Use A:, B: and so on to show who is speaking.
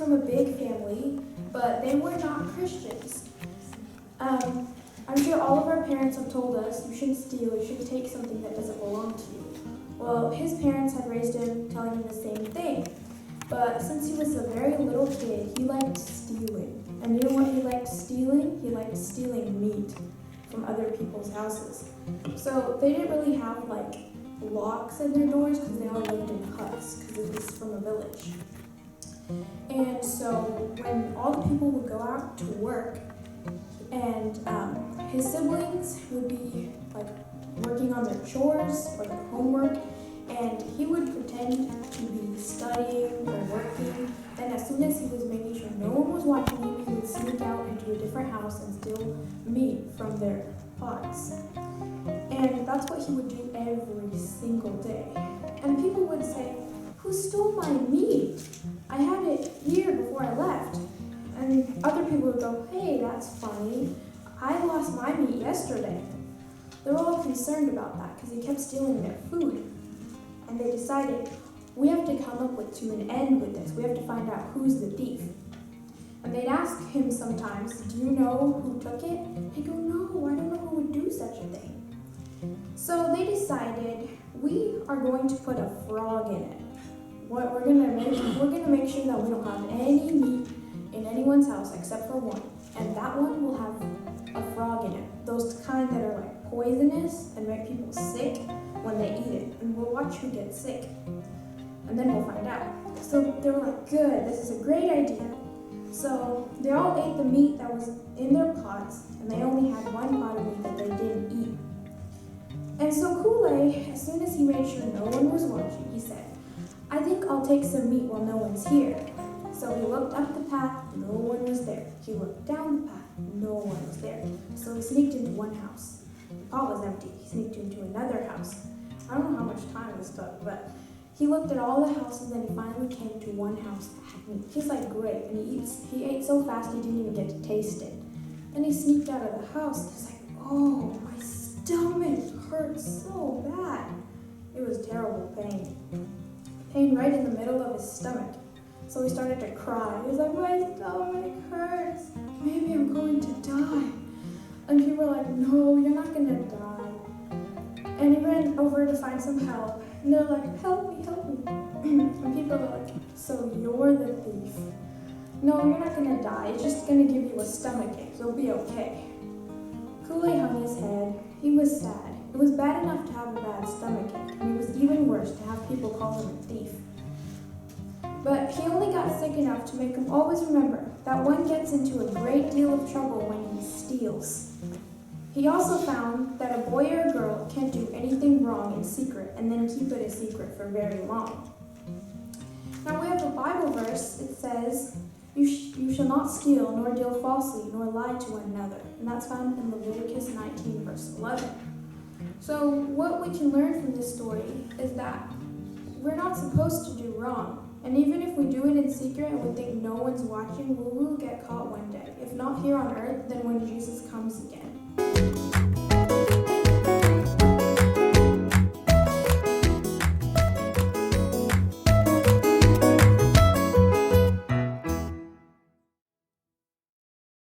A: from a big family, but they were not Christians. I'm sure all of our parents have told us you shouldn't steal, you shouldn't take something that doesn't belong to you. Well, his parents had raised him telling him the same thing. But since he was a very little kid, he liked stealing. And you know what he liked stealing? He liked stealing meat from other people's houses. So they didn't really have like locks at their doors because they all lived in huts because it was from a village. And so when all the people would go out to work and his siblings would be like working on their chores or their homework, and he would pretend to be studying or working. Then as soon as he was making sure no one was watching him, he would sneak out into a different house and steal meat from their pots. And that's what he would do every single day. And people would say, "Who stole my meat? I had it here before I left." And other people would go, "Hey, that's funny. I lost my meat yesterday." They were all concerned about that because he kept stealing their food. And they decided, we have to come up to an end with this. We have to find out who's the thief. And they'd ask him sometimes, "Do you know who took it?" He'd go, "No, I don't know who would do such a thing." So they decided, we are going to put a frog in it. What we're gonna make sure that we don't have any meat in anyone's house except for one. And that one will have a frog in it. Those kind that are like poisonous and make people sick when they eat it, and we'll watch who gets sick, and then we'll find out. So they were like, "Good, this is a great idea." So they all ate the meat that was in their pots, and they only had one pot of meat that they didn't eat. And so Kool-Aid, as soon as he made sure no one was watching, he said, "I think I'll take some meat while no one's here." So he looked up the path, no one was there. He looked down the path, no one was there. So he sneaked into one house. The pot was empty. He sneaked into another house. I don't know how much time this took, but he looked at all the houses, and he finally came to one house that had meat. He's like, great, and he ate so fast he didn't even get to taste it. Then he sneaked out of the house, and he's like, "Oh, my stomach hurts so bad." It was terrible pain. Pain right in the middle of his stomach. So he started to cry. He was like, "My stomach hurts. Maybe I'm going to die." And people were like, "No, you're not going to die." And he ran over to find some help. And they're like, "Help me, help me." And people were like, "So you're the thief?" "No, you're not going to die. It's just going to give you a stomachache. You'll be okay." Kool-Aid hung his head. He was sad. It was bad enough to have a bad stomachache, and it was even worse to have people call him a thief. But he only got sick enough to make him always remember that one gets into a great deal of trouble when he steals. He also found that a boy or a girl can't do anything wrong in secret and then keep it a secret for very long. Now we have a Bible verse. It says, you shall not steal, nor deal falsely, nor lie to one another. And that's found in Leviticus 19, verse 11. So what we can learn from this story is that we're not supposed to do wrong. And even if we do it in secret and we think no one's watching, we will get caught one day. If not here on earth, then when Jesus comes again.